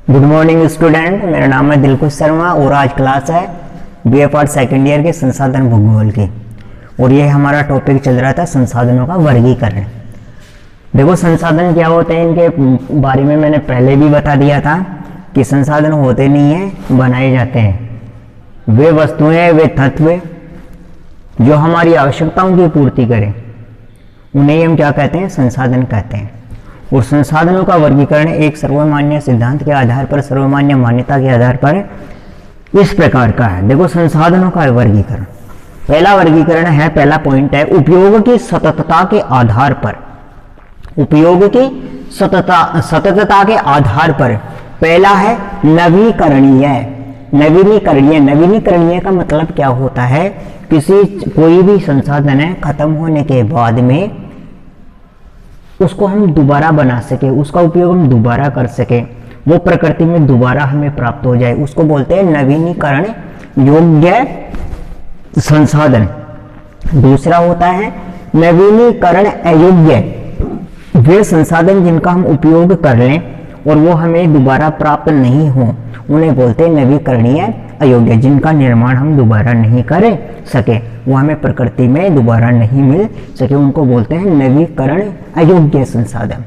Good morning student, मेरा नाम है दिलकुश शर्मा और आज क्लास है बीए पार्ट सेकेंड ईयर के संसाधन भूगोल की। और ये हमारा टॉपिक चल रहा था संसाधनों का वर्गीकरण। देखो संसाधन क्या होते हैं, इनके बारे में मैंने पहले भी बता दिया था कि संसाधन होते नहीं हैं, बनाए जाते हैं। वे वस्तुएं, वे तत्व जो हमारी आवश्यकताओं की पूर्ति करें उन्हें हम क्या कहते हैं, संसाधन कहते हैं। और संसाधनों का वर्गीकरण एक सर्वमान्य सिद्धांत के आधार पर, सर्वमान्य मान्यता के आधार पर इस प्रकार का है। देखो संसाधनों का वर्गीकरण, पहला वर्गीकरण है, पहला पॉइंट है उपयोग की सततता के आधार पर। उपयोग की सततता के आधार पर पहला है नवीकरणीय। नवीनीकरणीय, नवीनीकरणीय का मतलब क्या होता है, कोई भी संसाधन है खत्म होने के बाद में उसको हम दोबारा बना सके, उसका उपयोग हम दोबारा कर सके, वो प्रकृति में दोबारा हमें प्राप्त हो जाए, उसको बोलते हैं नवीनीकरण योग्य संसाधन। दूसरा होता है नवीनीकरण अयोग्य, वे संसाधन जिनका हम उपयोग कर लें और वो हमें दोबारा प्राप्त नहीं हो उन्हें बोलते हैं नवीकरणीय अयोग्य। जिनका निर्माण हम दोबारा नहीं कर सके, वो हमें प्रकृति में दोबारा नहीं मिल सके, उनको बोलते हैं नवीकरण अयोग्य संसाधन।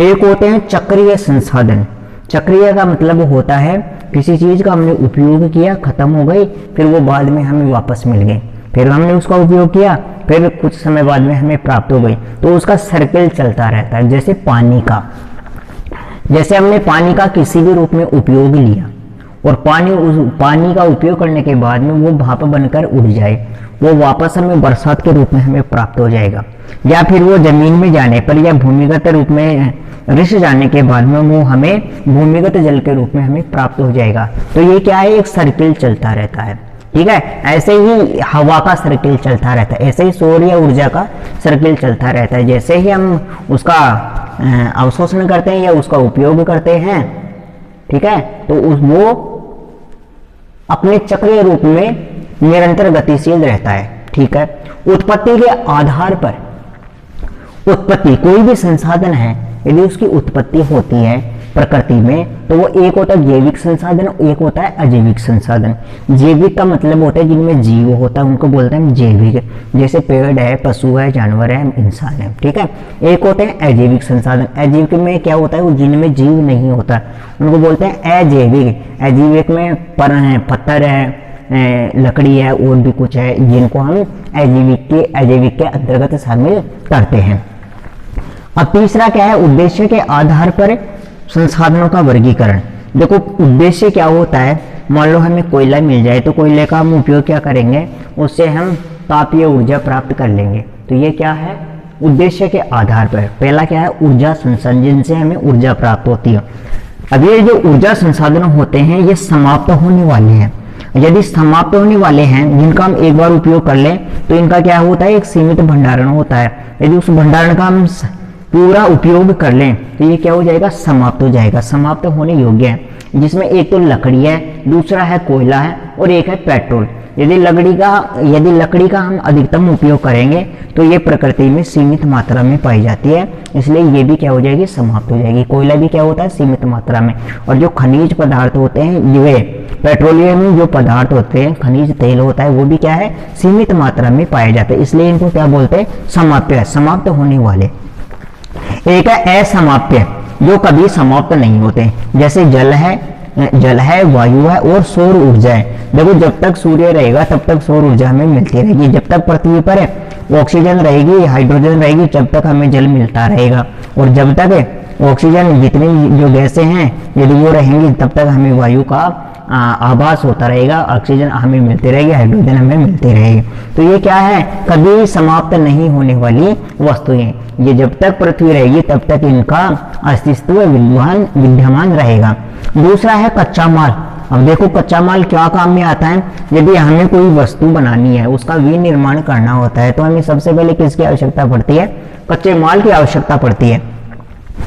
एक होते हैं चक्रीय संसाधन। चक्रीय का मतलब होता है किसी चीज का हमने उपयोग किया, खत्म हो गई, फिर वो बाद में हमें वापस मिल गई, फिर हमने उसका उपयोग किया, फिर कुछ समय बाद में हमें प्राप्त हो गई, तो उसका सर्किल चलता रहता है। जैसे पानी का, जैसे हमने पानी का किसी भी रूप में उपयोग लिया और पानी का उपयोग करने के बाद में वो भाप बनकर उड़ जाए, वो वापस हमें बरसात के रूप में हमें प्राप्त हो जाएगा, या फिर वो जमीन में जाने पर या भूमिगत रूप में रिस जाने के बाद में वो हमें भूमिगत जल के रूप में हमें प्राप्त हो जाएगा। तो ये क्या है, एक सर्किल चलता रहता है। ठीक है, ऐसे ही हवा का सर्किल चलता रहता है, ऐसे ही सौर या ऊर्जा का सर्किल चलता रहता है। जैसे ही हम उसका अवशोषण करते हैं या उसका उपयोग करते हैं, ठीक है, तो वो अपने चक्रीय रूप में निरंतर गतिशील रहता है। ठीक है, उत्पत्ति के आधार पर, उत्पत्ति कोई भी संसाधन है यदि उसकी उत्पत्ति होती है प्रकृति में, तो वो एक होता है जैविक संसाधन, एक होता है अजैविक संसाधन। जैविक का मतलब होता है जिनमें जीव होता है, उनको बोलते हैं जैविक, जैसे पेड़ है, पशु है, जानवर है, इंसान है। ठीक है, एक होते हैं अजैविक संसाधन। अजैविक में क्या होता है, वो जिनमें जीव नहीं होता, उनको बोलते हैं अजैविक। अजैविक में पत्थर है, लकड़ी है और भी कुछ है, जिनको हम अजैविक के अंतर्गत शामिल करते हैं। अब तीसरा क्या है, उद्देश्य के आधार पर संसाधनों का वर्गीकरण। देखो उद्देश्य क्या होता है, मान लो हमें कोयला मिल जाए तो कोयले का हम उपयोग क्या करेंगे, उससे हम तापीय ऊर्जा प्राप्त कर लेंगे। तो ये क्या है, उद्देश्य के आधार पर। पहला क्या है, ऊर्जा संसाधन, जिनसे हमें ऊर्जा प्राप्त होती है। अब ये जो ऊर्जा संसाधन होते हैं ये समाप्त होने वाले हैं। यदि समाप्त होने वाले हैं, जिनका हम एक बार उपयोग कर लें, तो इनका क्या होता है, एक सीमित भंडारण होता है। यदि उस भंडारण का हम पूरा उपयोग कर लें तो ये क्या हो जाएगा, समाप्त हो जाएगा, समाप्त होने योग्य है। जिसमें एक तो लकड़ी है, दूसरा है कोयला है और एक है पेट्रोल। यदि लकड़ी का हम अधिकतम उपयोग करेंगे तो ये प्रकृति में सीमित मात्रा में पाई जाती है, इसलिए ये भी क्या हो जाएगी, समाप्त हो जाएगी। कोयला भी क्या होता है, सीमित मात्रा में। और जो खनिज पदार्थ होते हैं, ये पेट्रोलियम में जो पदार्थ होते हैं, खनिज तेल होता है, वो भी क्या है, सीमित मात्रा में पाए जाते हैं, इसलिए इनको क्या बोलते हैं, समाप्य, समाप्त होने वाले। एक है असमाप्य, जो कभी समाप्त नहीं होते, जैसे जल है, वायु है और सौर ऊर्जा है। देखो जब तक सूर्य रहेगा तब तक सौर ऊर्जा हमें मिलती रहेगी, जब तक पृथ्वी पर ऑक्सीजन रहेगी, हाइड्रोजन रहेगी, जब तक हमें जल मिलता रहेगा, और जब तक ऑक्सीजन जितनी जो गैसें हैं यदि वो रहेंगी तब तक हमें वायु का आभास होता रहेगा, ऑक्सीजन हमें मिलती रहेगी, हाइड्रोजन हमें मिलती रहेगी। तो ये क्या है, कभी समाप्त नहीं होने वाली वस्तुएं। ये जब तक पृथ्वी रहेगी तब तक इनका अस्तित्व विद्यमान रहेगा। दूसरा है कच्चा माल। अब देखो कच्चा माल क्या काम में आता है, यदि हमें कोई वस्तु बनानी है, उसका विनिर्माण करना होता है, तो हमें सबसे पहले किसकी आवश्यकता पड़ती है, कच्चे माल की आवश्यकता पड़ती है।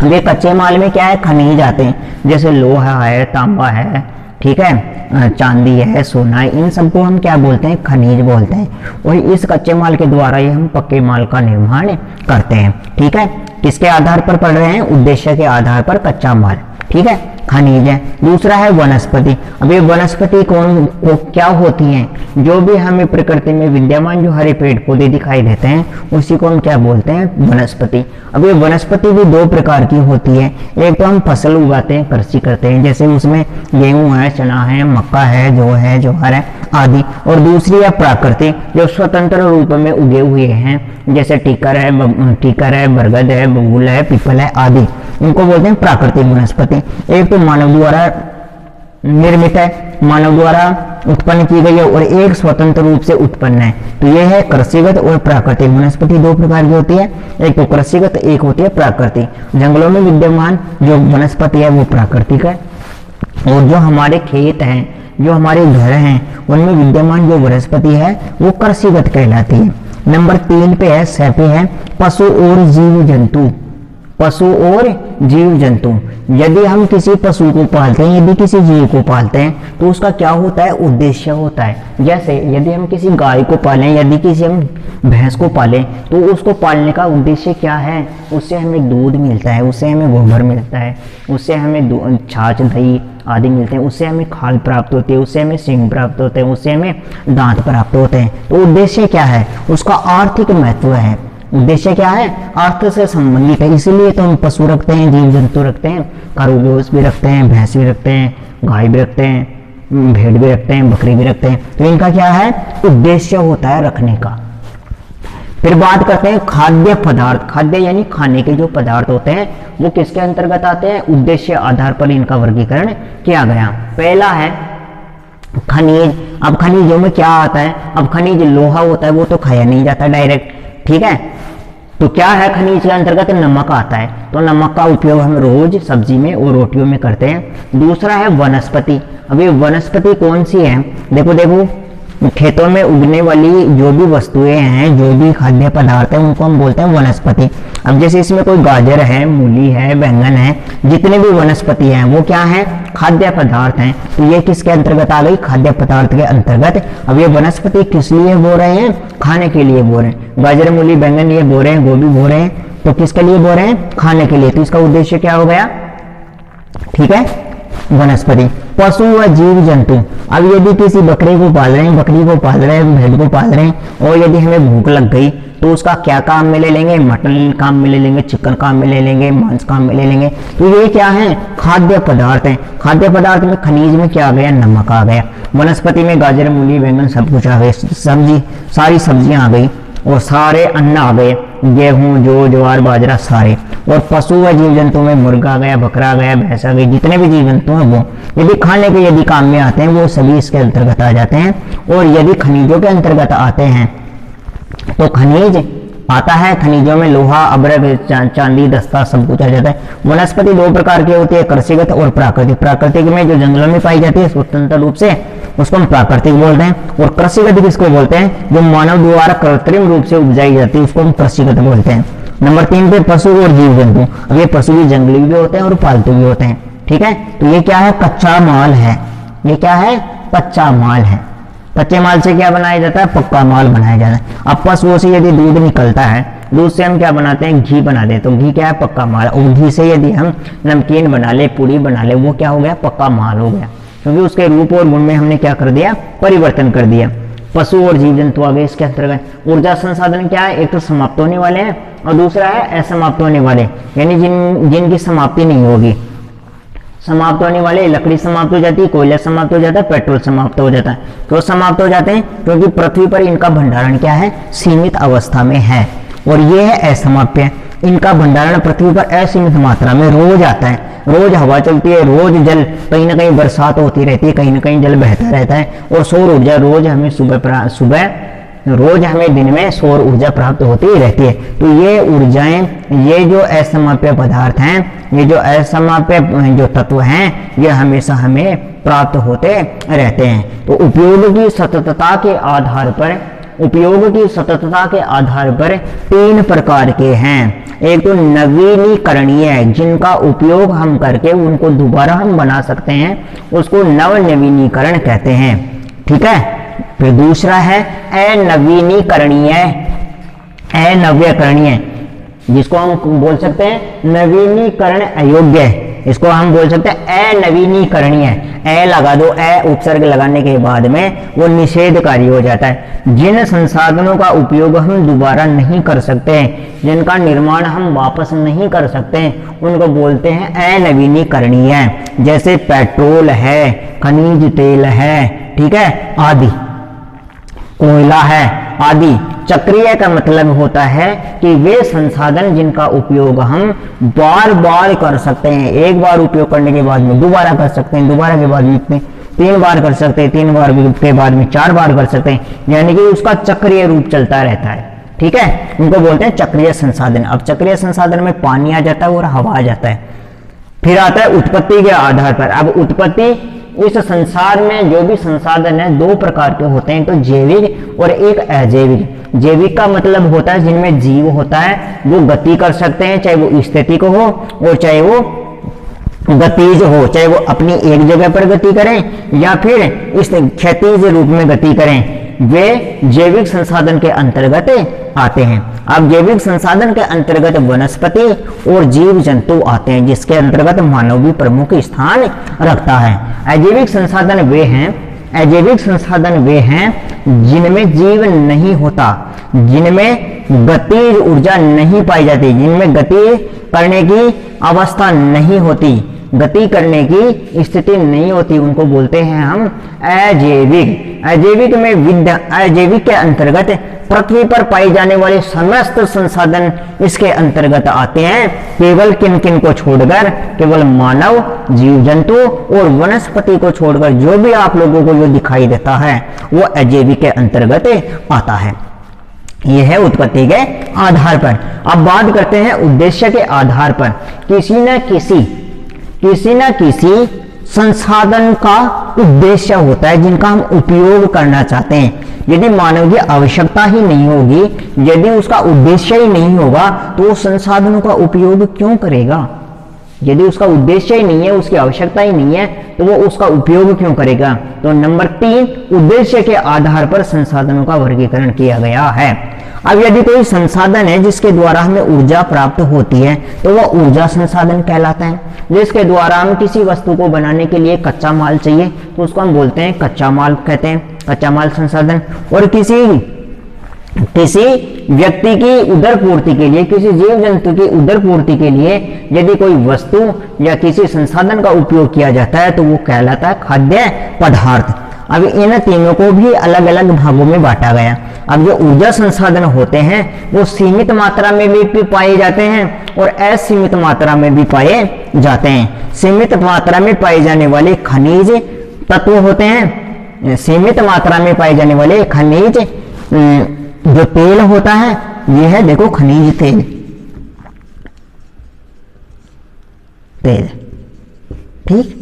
ये कच्चे माल में क्या है, खनिज आते हैं, जैसे लोहा है, तांबा है, ठीक है, चांदी है, सोना है, इन सबको हम क्या बोलते हैं, खनिज बोलते हैं। और इस कच्चे माल के द्वारा ही हम पक्के माल का निर्माण करते हैं। ठीक है, किसके आधार पर पढ़ रहे हैं, उद्देश्य के आधार पर कच्चा माल। ठीक है, खनिज है। दूसरा है वनस्पति। अब ये वनस्पति क्या होती हैं? जो भी हमें प्रकृति में विद्यमान जो हरे पेड़ पौधे दिखाई देते हैं उसी को हम क्या बोलते हैं? वनस्पति। अब ये वनस्पति भी दो प्रकार की होती है। एक तो हम फसल उगाते हैं, कृषि करते हैं, जैसे उसमें गेहूं है, चना है, मक्का है, ज्वार है आदि। और दूसरी है प्राकृतिक, जो स्वतंत्र रूप में उगे हुए हैं, जैसे टीकर है, बरगद है, बबूल है, पीपल है आदि। इनको बोलते हैं प्राकृतिक वनस्पति। एक तो मानव द्वारा निर्मित है, मानव द्वारा उत्पन्न की गई है, और एक स्वतंत्र रूप से उत्पन्न है। तो यह है कृषिगत और प्राकृतिक वनस्पति। दो प्रकार की होती है, एक तो कृषिगत, एक होती है प्राकृतिक। जंगलों में विद्यमान जो वनस्पति है वो प्राकृतिक है, और जो हमारे खेत हैं, जो हमारे घर हैं, उनमें विद्यमान जो वनस्पति है वो कृषिगत कहलाती है। नंबर 3 पे है, पे है पशु और जीव जंतु। पशु और जीव जंतु, यदि हम किसी पशु को पालते हैं, यदि किसी जीव को पालते हैं तो उसका क्या होता है? उद्देश्य होता है। जैसे यदि हम किसी गाय को पालें, यदि किसी हम भैंस को पालें, तो उसको पालने का उद्देश्य क्या है? उससे हमें दूध मिलता है, उससे हमें गोबर मिलता है, उससे हमें छाछ, दही आदि मिलते हैं, उससे हमें खाल प्राप्त होती है, उससे हमें सींग प्राप्त होते हैं, उससे हमें दांत प्राप्त होते हैं। तो उद्देश्य क्या है? उसका आर्थिक महत्व है। उद्देश्य क्या है? अर्थ से संबंधित है। इसीलिए तो हम पशु रखते हैं, जीव जंतु रखते हैं, खरगोश भी रखते हैं, भैंस भी रखते हैं, गाय भी रखते हैं, भेड़ भी रखते हैं, बकरी भी रखते हैं। तो इनका क्या है? उद्देश्य होता है रखने का। फिर बात करते हैं खाद्य पदार्थ। खाद्य यानी खाने के जो पदार्थ होते हैं वो किसके अंतर्गत आते हैं? उद्देश्य आधार पर इनका वर्गीकरण किया गया। पहला है खनिज। अब खनिजों में क्या आता है? अब खनिज लोहा होता है, वो तो खाया नहीं जाता डायरेक्ट, ठीक है। तो क्या है खनिज के अंतर्गत? नमक आता है। तो नमक का उपयोग हम रोज सब्जी में और रोटियों में करते हैं। दूसरा है वनस्पति। अब ये वनस्पति कौन सी है? देखो खेतों में उगने वाली जो भी वस्तुएं हैं, जो भी खाद्य पदार्थ है, उनको हम बोलते हैं वनस्पति। अब जैसे इसमें कोई गाजर है, मूली है, बैंगन है, जितने भी वनस्पति हैं वो क्या है? खाद्य पदार्थ हैं। तो ये किसके अंतर्गत आ गई? खाद्य पदार्थ के अंतर्गत। अब ये वनस्पति किस लिए बो रहे हैं? खाने के लिए बो रहे हैं। गाजर, मूली, बैंगन ये बो रहे हैं, गोभी बो रहे हैं, तो किसके लिए बो रहे हैं? खाने के लिए। तो इसका उद्देश्य क्या हो गया? ठीक है, वनस्पति। पशु व जीव जंतु। अब यदि किसी बकरे को पाल रहे हैं, भेड़ को पाल रहे हैं, और यदि हमें भूख लग गई तो उसका क्या काम में ले लेंगे? मटन काम में ले लेंगे, चिकन काम में ले लेंगे, मांस काम में ले लेंगे। तो ये क्या है? खाद्य पदार्थ है। खाद्य पदार्थ में खनिज में क्या आ गया? नमक आ गया। वनस्पति में गाजर, मूली, बैंगन सब कुछ आ गए, सब्जी, सारी सब्जियां आ गई, और सारे अन्न आ गए, गेहूं, जौ, ज्वार, बाजरा सारे। और पशु व जीव जंतु में मुर्गा आ गया, बकरा आ गया, भैंस आ गई, जितने भी जीव जंतु हैं वो यदि खाने के यदि काम में आते हैं वो सभी इसके अंतर्गत आ जाते हैं। और यदि खनिजों के अंतर्गत आते हैं तो खनिज आता है, खनिजों में लोहा, अब्रक, चांदी, दस्ता सब कुछ आ जाता है। वनस्पति दो प्रकार की होती है, कृषिगत और प्राकृतिक। प्राकृतिक में जो जंगलों में पाई जाती है स्वतंत्र रूप से, उसको हम प्राकृतिक बोलते हैं। और कृषिगत किसको बोलते हैं? जो मानव द्वारा कृत्रिम रूप से उपजाई जाती है उसको हम कृषिगत बोलते हैं। नंबर 3 पे पशु और जीव जंतु। अब ये पशु भी जंगली भी होते हैं और पालतू भी होते हैं, ठीक है। तो ये क्या है? कच्चा माल है। ये क्या है? कच्चा माल है। कच्चे माल से क्या बनाया जाता है? पक्का माल बनाया जाता है। अब पशुओं से यदि दूध निकलता है, दूध से हम क्या बनाते हैं? घी बना देते। तो घी क्या है? पक्का माल। और घी से यदि हम नमकीन बना ले, पूरी बना ले, वो क्या हो गया? पक्का माल हो गया, क्योंकि उसके रूप और गुण में हमने क्या कर दिया? परिवर्तन कर दिया। पशु और जीव जंतु आ गए इसके अंतर्गत। ऊर्जा संसाधन क्या है? एक तो समाप्त होने वाले हैं और दूसरा है असमाप्त होने वाले, यानी जिनकी समाप्ति नहीं होगी। समाप्त होने वाले, लकड़ी समाप्त हो जाती है, कोयला समाप्त हो जाता है, पेट्रोल समाप्त हो जाता है। क्यों समाप्त हो जाते हैं? क्योंकि पृथ्वी पर इनका भंडारण क्या है? सीमित अवस्था में है। और ये है असमाप्य। इनका भंडारण पृथ्वी पर असीमित मात्रा में रोज आता है। रोज हवा चलती है, रोज जल, कहीं ना कहीं बरसात होती रहती है, कहीं ना कहीं जल बहता रहता है। और सौर ऊर्जा रोज हमें रोज हमें दिन में सौर ऊर्जा प्राप्त होती रहती है। तो ये ऊर्जाएं, ये जो असमाप्य पदार्थ हैं, ये जो असमाप्य जो तत्व हैं, ये हमेशा हमें प्राप्त होते रहते हैं। तो उपयोग की सततता के आधार पर 3 प्रकार के हैं। एक तो नवीनीकरणीय, जिनका उपयोग हम करके उनको दोबारा हम बना सकते हैं, उसको नवनवीनीकरण कहते हैं, ठीक है। फिर दूसरा है अनवीनीकरणीय, जिसको हम बोल सकते हैं नवीनीकरण अयोग्य। इसको हम बोल सकते हैं अनवीनीकरणीय। ए लगा दो, ए उपसर्ग लगाने के बाद में वो निषेधकारी हो जाता है। जिन संसाधनों का उपयोग हम दोबारा नहीं कर सकते, जिनका निर्माण हम वापस नहीं कर सकते, उनको बोलते हैं अनवीनीकरणीय। जैसे पेट्रोल है, खनिज तेल है, ठीक है, आदि, कोयला है आदि। चक्रीय का मतलब होता है कि वे संसाधन जिनका उपयोग हम बार बार कर सकते हैं, एक बार उपयोग करने के बाद में दोबारा कर सकते हैं, दोबारा के बाद में 3 बार कर सकते हैं, 3 बार के बाद में 4 बार कर सकते हैं, यानी कि उसका चक्रीय रूप चलता रहता है। ठीक है, उनको बोलते हैं चक्रीय संसाधन। अब चक्रीय संसाधन में पानी आ जाता है और हवा आ जाता है। फिर आता है उत्पत्ति के आधार पर। अब उत्पत्ति, इस संसार में जो भी संसाधन है 2 प्रकार के होते हैं, तो जैविक और एक अजैविक। जैविक का मतलब होता है जिनमें जीव होता है, जो गति कर सकते हैं, चाहे वो स्थितिक हो और चाहे वो गतिज हो, चाहे वो अपनी एक जगह पर गति करें या फिर इस क्षैतिज रूप में गति करें, वे जैविक संसाधन के अंतर्गत आते हैं। अब जैविक संसाधन के अंतर्गत वनस्पति और जीव जंतु आते हैं, जिसके अंतर्गत मानव भी प्रमुख स्थान रखता है। अजैविक संसाधन वे हैं जिनमें जीव नहीं होता, जिनमें गतिज ऊर्जा नहीं पाई जाती, जिनमें गति करने की अवस्था नहीं होती, गति करने की स्थिति नहीं होती, उनको बोलते हैं हम अजैविक। अजैविक के अंतर्गत पृथ्वी पर पाए जाने वाले समस्त संसाधन इसके अंतर्गत आते हैं, केवल किन किन को छोड़कर, केवल मानव, जीव जंतु और वनस्पति को छोड़कर जो भी आप लोगों को जो दिखाई देता है वो अजैविक के अंतर्गत आता है। यह है उत्पत्ति के आधार पर। अब बात करते हैं उद्देश्य के आधार पर। किसी न किसी संसाधन का उद्देश्य होता है जिनका हम उपयोग करना चाहते हैं। यदि मानव की आवश्यकता ही नहीं होगी, यदि उसका उद्देश्य ही नहीं होगा, तो वो संसाधनों का उपयोग क्यों करेगा? यदि उसका उद्देश्य ही नहीं है, उसकी आवश्यकता ही नहीं है, तो वो उसका उपयोग क्यों करेगा? तो नंबर 3, उद्देश्य के आधार पर संसाधनों का वर्गीकरण किया गया है। अब यदि कोई संसाधन है जिसके द्वारा हमें ऊर्जा प्राप्त होती है, तो वह ऊर्जा संसाधन कहलाता है। जिसके द्वारा हम किसी वस्तु को बनाने के लिए कच्चा माल चाहिए, तो उसको हम बोलते हैं कच्चा माल, कहते हैं कच्चा माल संसाधन। और किसी व्यक्ति की उदर पूर्ति के लिए, किसी जीव जंतु की उदर पूर्ति के लिए यदि कोई वस्तु या किसी संसाधन का उपयोग किया जाता है, तो वो कहलाता है खाद्य पदार्थ। अब इन तीनों को भी अलग अलग भागों में बांटा गया। अब जो ऊर्जा संसाधन होते हैं वो सीमित मात्रा में भी पाए जाते हैं और असीमित मात्रा में भी पाए जाते हैं। सीमित मात्रा में पाए जाने वाले खनिज तत्व होते हैं, सीमित मात्रा में पाए जाने वाले खनिज, जो तेल होता है, यह है देखो खनिज तेल, ठीक।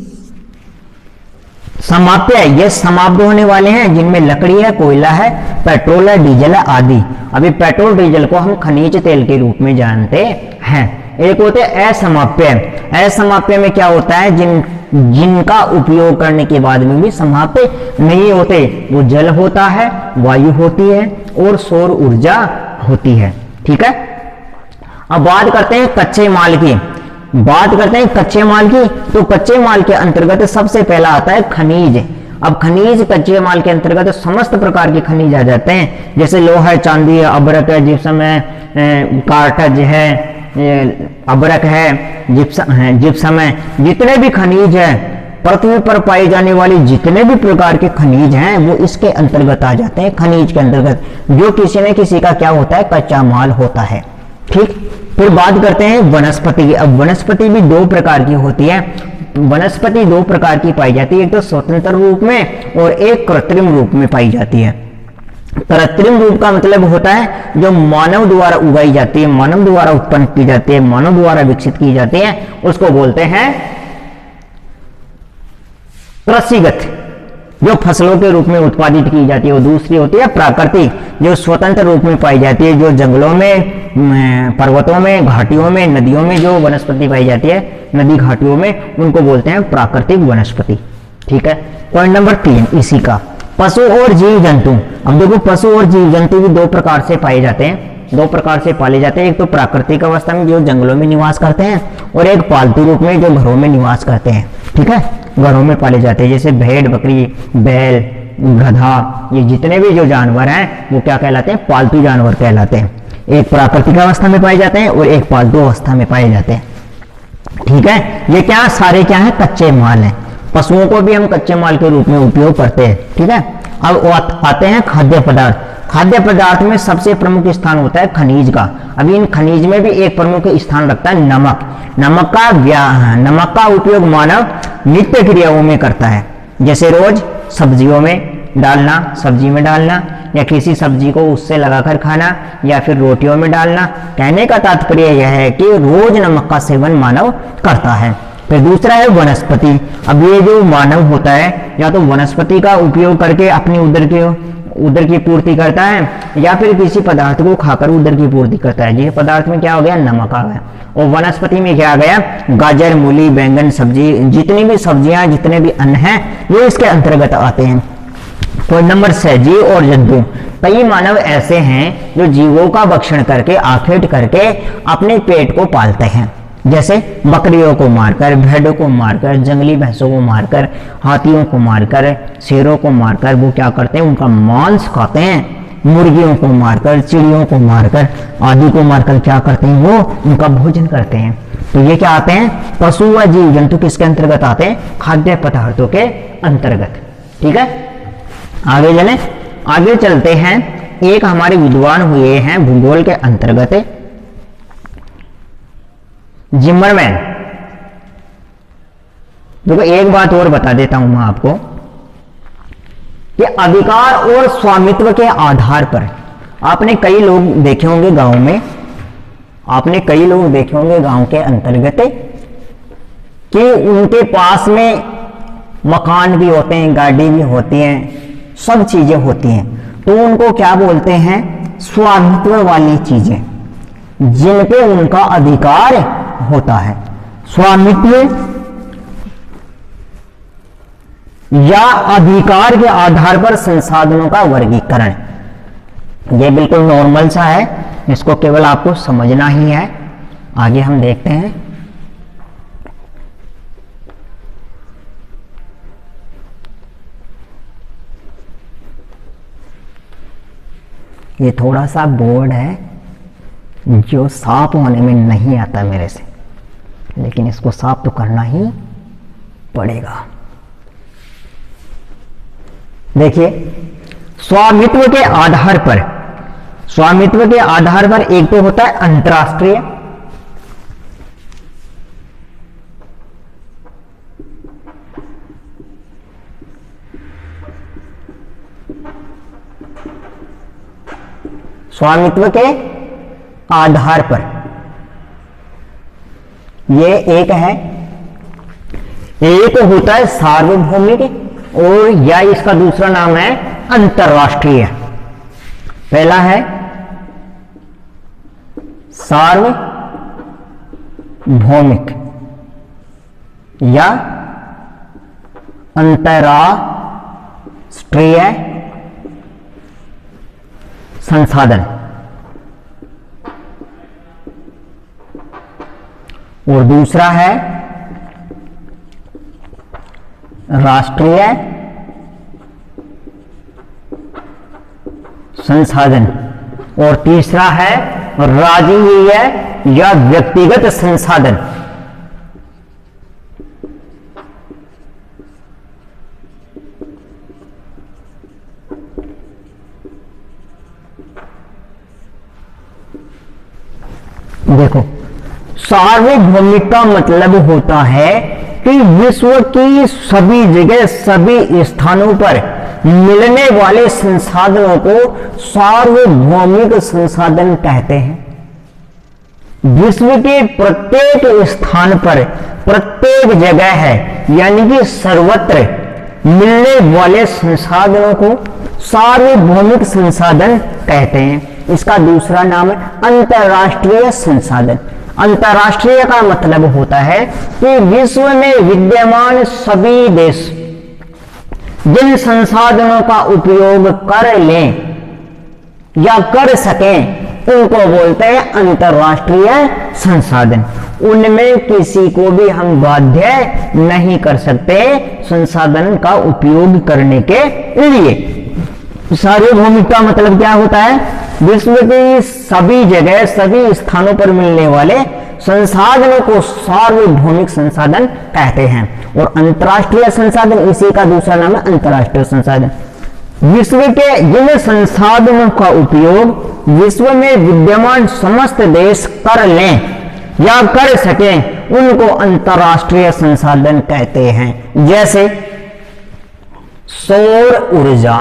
समाप्य, ये समाप्त होने वाले हैं जिनमें लकड़ी है, कोयला है, पेट्रोल है, डीजल है आदि। अभी पेट्रोल डीजल को हम खनिज तेल के रूप में जानते हैं। एक होते हैं असमाप्य। असमाप्य में क्या होता है, जिनका उपयोग करने के बाद में भी समाप्य नहीं होते, वो जल होता है, वायु होती है और सौर ऊर्जा होती है। ठीक है, अब बात करते हैं कच्चे माल की। कच्चे माल की, तो कच्चे माल के अंतर्गत सबसे पहला आता है खनिज। अब खनिज, कच्चे माल के अंतर्गत समस्त प्रकार के खनिज आ जाते हैं, जैसे लोहा है, चांदी है, अभ्रक है, जिप्सम है, कार्टज है, अभ्रक है, जिप्सम है। जितने भी खनिज है, पृथ्वी पर पाए जाने वाले जितने भी प्रकार के खनिज हैं, वो इसके अंतर्गत आ जाते हैं, खनिज के अंतर्गत, जो किसी न किसी का क्या होता है, कच्चा माल होता है। ठीक, फिर बात करते हैं वनस्पति की। अब वनस्पति भी 2 प्रकार की होती है। वनस्पति 2 प्रकार की पाई जाती है, एक तो स्वतंत्र रूप में और एक कृत्रिम रूप में पाई जाती है। कृत्रिम रूप का मतलब होता है जो मानव द्वारा उगाई जाती है, मानव द्वारा उत्पन्न की जाती है, मानव द्वारा विकसित की जाती है, उसको बोलते हैं कृषिगत, जो फसलों के रूप में उत्पादित की जाती है। वो दूसरी होती है प्राकृतिक, जो स्वतंत्र रूप में पाई जाती है, जो जंगलों में, पर्वतों में, घाटियों में, नदियों में जो वनस्पति पाई जाती है, नदी घाटियों में, उनको बोलते हैं प्राकृतिक वनस्पति। ठीक है, पॉइंट नंबर 3 इसी का, पशु और जीव जंतु। अब देखो, पशु और जीव जंतु भी 2 प्रकार से पाए जाते हैं। दो प्रकार से पाले जाते हैं, एक तो प्राकृतिक अवस्था में जो जंगलों में निवास करते हैं, और एक पालतू रूप में जो घरों में निवास करते हैं। ठीक है, घरों में पाले जाते हैं, जैसे भेड़, बकरी, बैल, गधा, ये जितने भी जो जानवर हैं वो क्या कहलाते हैं? पालतू जानवर कहलाते हैं। एक प्राकृतिक अवस्था में पाए जाते हैं और एक पालतू अवस्था में पाए जाते हैं। ठीक है, ये क्या सारे क्या है? कच्चे माल हैं। पशुओं को भी हम कच्चे माल के रूप में उपयोग करते हैं। ठीक है, अब आते हैं खाद्य पदार्थ। खाद्य पदार्थ में सबसे प्रमुख स्थान होता है खनिज का। अभी इन खनिज में भी एक प्रमुख स्थान रखता है नमक। नमक का उपयोग मानव नित्य क्रियाओं में करता है, जैसे रोज सब्जियों में डालना, सब्जी में डालना, या किसी सब्जी को उससे लगाकर खाना, या फिर रोटियों में डालना। कहने का तात्पर्य यह है कि रोज नमक का सेवन मानव करता है। फिर दूसरा है वनस्पति। अब ये जो मानव होता है या तो वनस्पति का उपयोग करके अपनी उदर की पूर्ति करता है, या फिर किसी पदार्थ को खाकर उदर की पूर्ति करता है। ये पदार्थ में क्या हो गया? नमक आ गया। और वनस्पति में क्या आ गया? गाजर, मूली, बैंगन, सब्जी, जितनी भी सब्जियां, जितने भी अन्न हैं वो इसके अंतर्गत आते हैं। पॉइंट नंबर 6, जीव और जंतु। कई मानव ऐसे हैं जो जीवों का भक्षण करके, आखेट करके अपने पेट को पालते हैं, जैसे बकरियों को मारकर, भेड़ों को मारकर, जंगली भैंसों को मारकर, हाथियों को मारकर, शेरों को मारकर वो क्या करते हैं? उनका मांस खाते हैं। मुर्गियों को मारकर, चिड़ियों को मारकर, आदि को मारकर क्या करते हैं? वो उनका भोजन करते हैं। तो ये क्या आते हैं? पशु व जीव जंतु किसके अंतर्गत आते हैं? खाद्य पदार्थों के अंतर्गत। ठीक है, आगे चलते हैं। एक हमारे विद्वान हुए हैं भूगोल के अंतर्गत जिमरमैन। देखो एक बात और बता देता हूं मैं आपको कि अधिकार और स्वामित्व के आधार पर आपने कई लोग देखे होंगे गांव में, गांव के अंतर्गत कि उनके पास में मकान भी होते हैं, गाड़ी भी होती है, सब चीजें होती हैं। तो उनको क्या बोलते हैं? स्वामित्व वाली चीजें, जिन पे उनका अधिकार होता है। स्वामित्व या अधिकार के आधार पर संसाधनों का वर्गीकरण, यह बिल्कुल नॉर्मल सा है, इसको केवल आपको समझना ही है। आगे हम देखते हैं। ये थोड़ा सा बोर्ड है जो साफ होने में नहीं आता मेरे से, लेकिन इसको साफ तो करना ही पड़ेगा। देखिए, स्वामित्व के आधार पर एक तो होता है अंतर्राष्ट्रीय, स्वामित्व के आधार पर ये एक है। एक होता है सार्वभौमिक, और या इसका दूसरा नाम है अंतर्राष्ट्रीय। पहला है सार्वभौमिक या अंतर्राष्ट्रीय संसाधन, और दूसरा है राष्ट्रीय संसाधन, और तीसरा है राजनीय या व्यक्तिगत संसाधन। देखो, सार्वभौमिक का मतलब होता है कि विश्व की सभी जगह, सभी स्थानों पर मिलने वाले संसाधनों को सार्वभौमिक संसाधन कहते हैं। विश्व के प्रत्येक स्थान पर, प्रत्येक जगह है, यानी कि सर्वत्र मिलने वाले संसाधनों को सार्वभौमिक संसाधन कहते हैं। इसका दूसरा नाम है अंतर्राष्ट्रीय संसाधन। अंतर्राष्ट्रीय का मतलब होता है कि विश्व में विद्यमान सभी देश जिन संसाधनों का उपयोग कर लें या कर सकें उनको बोलते हैं अंतरराष्ट्रीय संसाधन। उनमें किसी को भी हम बाध्य नहीं कर सकते संसाधन का उपयोग करने के लिए। सार्वभौमिक का मतलब क्या होता है? विश्व की सभी जगह सभी स्थानों पर मिलने वाले संसाधनों को सार्वभौमिक संसाधन कहते हैं। और अंतरराष्ट्रीय संसाधन, इसी का दूसरा नाम है अंतरराष्ट्रीय संसाधन। विश्व के जिन संसाधनों का उपयोग विश्व में विद्यमान समस्त देश कर लें या कर सकें उनको अंतरराष्ट्रीय संसाधन कहते हैं। जैसे सौर ऊर्जा।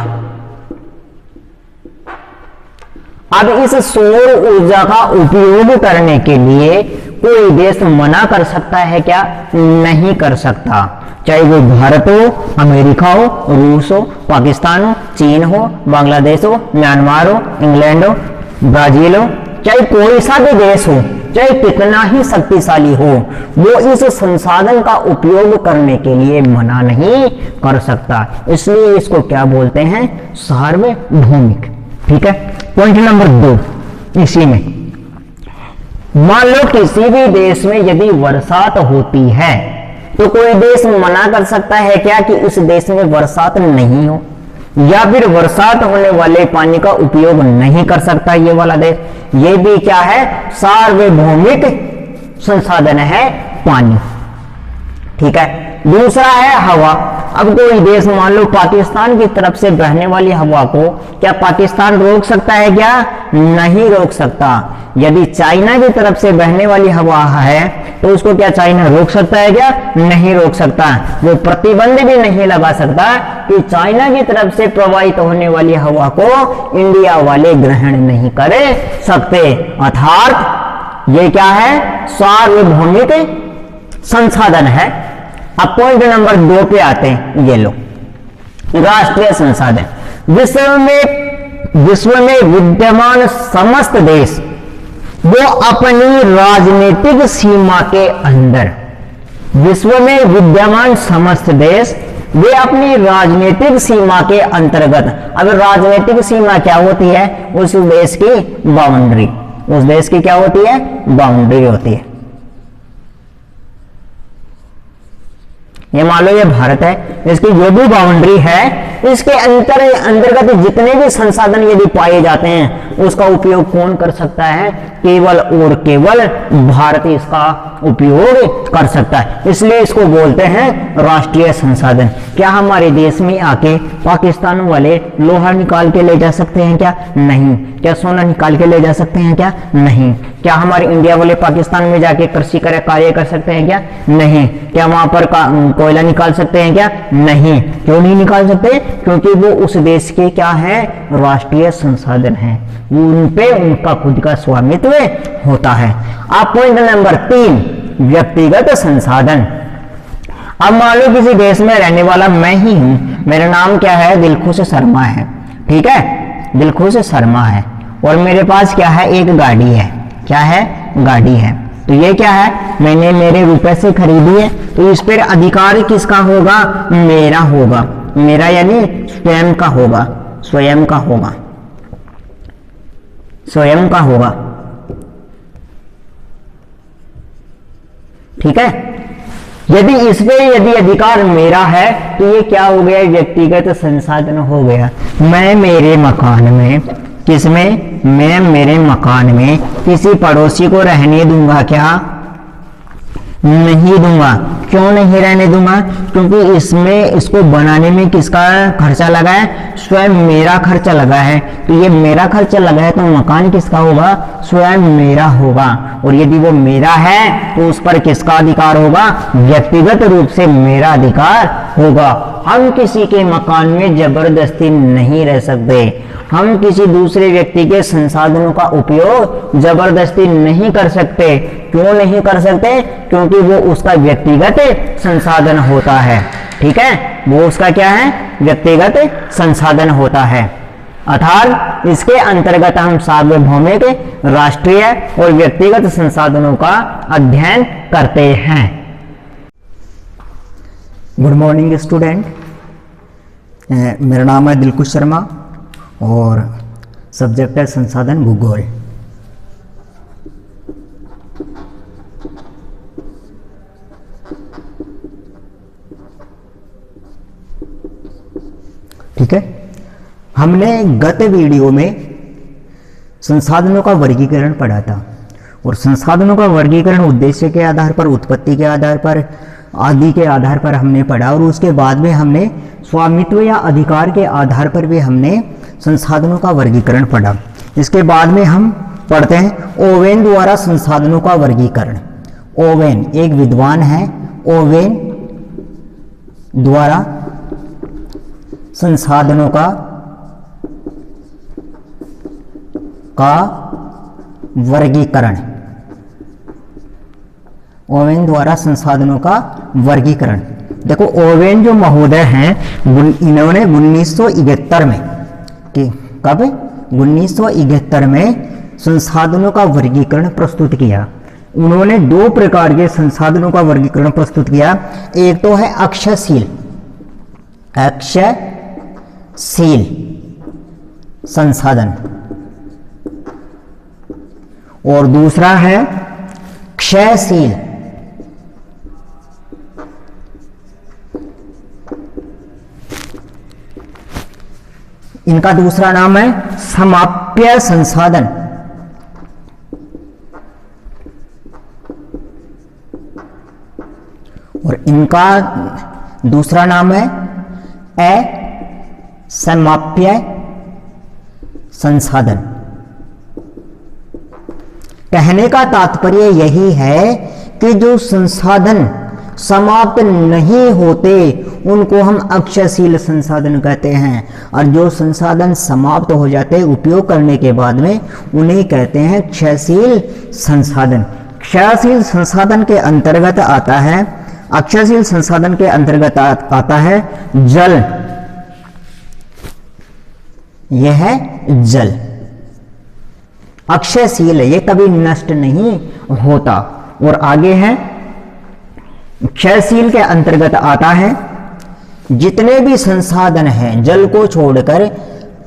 अब इस सौर ऊर्जा का उपयोग करने के लिए कोई देश मना कर सकता है क्या? नहीं कर सकता। चाहे वो भारत हो, अमेरिका हो, रूस हो, पाकिस्तान हो, चीन हो, बांग्लादेश हो, म्यांमार हो, इंग्लैंड हो, ब्राजील हो, चाहे कोई सा भी देश हो, चाहे कितना ही शक्तिशाली हो, वो इस संसाधन का उपयोग करने के लिए मना नहीं कर सकता। इसलिए इसको क्या बोलते हैं? सार्वभौमिक। ठीक है। पॉइंट नंबर 2 इसी में, मान लो किसी भी देश में यदि बरसात होती है तो कोई देश मना कर सकता है क्या कि उस देश में बरसात नहीं हो, या फिर बरसात होने वाले पानी का उपयोग नहीं कर सकता ये वाला देश? ये भी क्या है? सार्वभौमिक संसाधन है पानी। ठीक है। दूसरा है हवा। अब कोई देश मान लो पाकिस्तान की तरफ से बहने वाली हवा को क्या पाकिस्तान रोक सकता है क्या? नहीं रोक सकता। यदि चाइना की तरफ से बहने वाली हवा है तो उसको क्या चाइना रोक सकता है क्या? नहीं रोक सकता। वो प्रतिबंध भी नहीं लगा सकता कि चाइना की तरफ से प्रवाहित होने वाली हवा को इंडिया वाले ग्रहण नहीं कर सकते। अर्थात ये क्या है? सार्वभौमिक संसाधन है। अब पॉइंट नंबर 2 पे आते हैं। ये लो, राष्ट्रीय संसाधन। विश्व में विद्यमान समस्त देश वो अपनी राजनीतिक सीमा के अंदर, विश्व में विद्यमान समस्त देश वे अपनी राजनीतिक सीमा के अंतर्गत। अब राजनीतिक सीमा क्या होती है? उस देश की बाउंड्री। उस देश की क्या होती है? बाउंड्री होती है। ये मान लो ये भारत है, इसकी जो भी बाउंड्री है इसके अंतर्गत जितने भी संसाधन यदि पाए जाते हैं उसका उपयोग कौन कर सकता है? केवल और केवल भारत इसका उपयोग कर सकता है। इसलिए इसको बोलते हैं राष्ट्रीय संसाधन। क्या हमारे देश में आके पाकिस्तान वाले लोहा निकाल के ले जा सकते हैं क्या? नहीं। क्या सोना निकाल के ले जा सकते हैं क्या? नहीं। क्या हमारे इंडिया वाले पाकिस्तान में जाके कृषि कार्य कर सकते हैं क्या? नहीं। क्या वहां पर कोयला निकाल सकते हैं क्या? नहीं। क्यों नहीं निकाल सकते? क्योंकि वो उस देश के क्या है? राष्ट्रीय संसाधन है। उन पे उनका खुद का स्वामित्व होता है। अब पॉइंट नंबर 3, व्यक्तिगत संसाधन। अब मान लो किसी देश में रहने वाला मैं ही हूं, मेरा नाम क्या है? दिलखुश शर्मा है। ठीक है, दिलखुश शर्मा है और मेरे पास क्या है? एक गाड़ी है। क्या है? गाड़ी है। तो ये क्या है? मैंने मेरे रुपए से खरीदी है, तो इस पर अधिकार किसका होगा? मेरा होगा। मेरा यानी स्वयं का होगा। स्वयं का होगा। स्वयं का होगा। ठीक है। यदि अधिकार मेरा है तो ये क्या हो गया? व्यक्तिगत संसाधन हो गया। मैं मेरे मकान में, किसमें? मैं मेरे मकान में किसी पड़ोसी को रहने दूंगा क्या? नहीं दूंगा। क्यों नहीं रहने दूंगा? क्योंकि इसमें इसको बनाने में किसका खर्चा लगा है? स्वयं मेरा खर्चा लगा है। तो ये मेरा खर्चा लगा है तो मकान किसका होगा? स्वयं मेरा होगा। और यदि वो मेरा है तो उस पर किसका अधिकार होगा? व्यक्तिगत रूप से मेरा अधिकार होगा। हम किसी के मकान में जबरदस्ती नहीं रह सकते। हम किसी दूसरे व्यक्ति के संसाधनों का उपयोग जबरदस्ती नहीं कर सकते। क्यों नहीं कर सकते? क्योंकि वो उसका व्यक्तिगत संसाधन होता है। ठीक है, वो उसका क्या है? व्यक्तिगत संसाधन होता है। अर्थात इसके अंतर्गत हम सार्वभौमिक, राष्ट्रीय और व्यक्तिगत संसाधनों का अध्ययन करते हैं। गुड मॉर्निंग स्टूडेंट, मेरा नाम है दिलखुश शर्मा और सब्जेक्ट है संसाधन भूगोल। ठीक है, हमने गत वीडियो में संसाधनों का वर्गीकरण पढ़ा था और संसाधनों का वर्गीकरण उद्देश्य के आधार पर, उत्पत्ति के आधार पर, आदि के आधार पर हमने पढ़ा और उसके बाद में हमने स्वामित्व या अधिकार के आधार पर भी हमने संसाधनों का वर्गीकरण पढ़ा। इसके बाद में हम पढ़ते हैं ओवेन द्वारा संसाधनों का वर्गीकरण। ओवेन एक विद्वान है, ओवेन द्वारा संसाधनों का वर्गीकरण। ओवेन द्वारा संसाधनों का वर्गीकरण। देखो ओवेन जो महोदय हैं इन्होंने 1971 में, कब 1971 में संसाधनों का वर्गीकरण प्रस्तुत किया। उन्होंने दो प्रकार के संसाधनों का वर्गीकरण प्रस्तुत किया। एक तो है अक्षयशील संसाधन और दूसरा है क्षयशील। इनका दूसरा नाम है समाप्य संसाधन। और इनका दूसरा नाम है असमाप्य संसाधन। कहने का तात्पर्य यही है कि जो संसाधन समाप्त नहीं होते उनको हम अक्षयशील संसाधन कहते हैं और जो संसाधन समाप्त हो जाते उपयोग करने के बाद में उन्हें कहते हैं क्षयशील संसाधन। क्षयशील संसाधन के अंतर्गत आता है, अक्षयशील संसाधन के अंतर्गत आता है जल। यह है जल, अक्षयशील है, ये कभी नष्ट नहीं होता। और आगे है क्षयशील के अंतर्गत आता है जितने भी संसाधन हैं जल को छोड़कर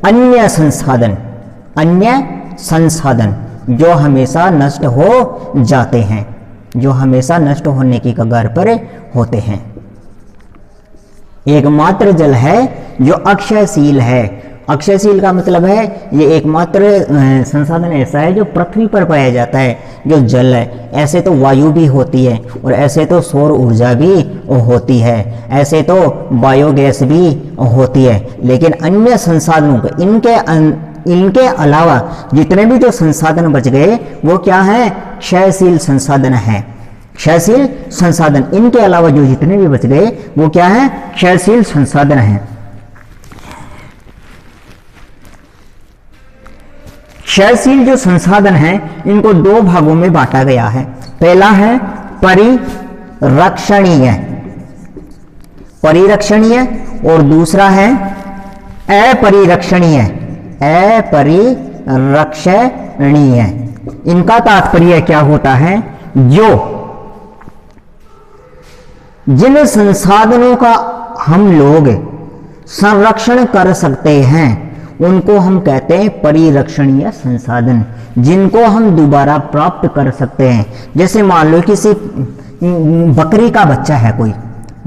अन्य संसाधन जो हमेशा नष्ट हो जाते हैं, जो हमेशा नष्ट होने की कगार पर होते हैं। एकमात्र जल है जो अक्षयशील है। अक्षयशील का मतलब है ये एकमात्र संसाधन ऐसा है जो पृथ्वी पर पाया जाता है, जो जल है। ऐसे तो वायु भी होती है और ऐसे तो सौर ऊर्जा भी होती है, ऐसे तो बायोगैस भी होती है, लेकिन अन्य संसाधनों को इनके अलावा जितने भी जो संसाधन बच गए वो क्या है? क्षयशील संसाधन है। क्षयशील संसाधन, इनके अलावा जो जितने भी बच गए वो क्या है? क्षयशील संसाधन है। क्षयशील जो संसाधन है इनको दो भागों में बांटा गया है। पहला है परिरक्षणीय और दूसरा है अपरिरक्षणीय। इनका तात्पर्य क्या होता है? जो जिन संसाधनों का हम लोग संरक्षण कर सकते हैं उनको हम कहते हैं परिरक्षणीय संसाधन, जिनको हम दोबारा प्राप्त कर सकते हैं। जैसे मान लो किसी बकरी का बच्चा है, कोई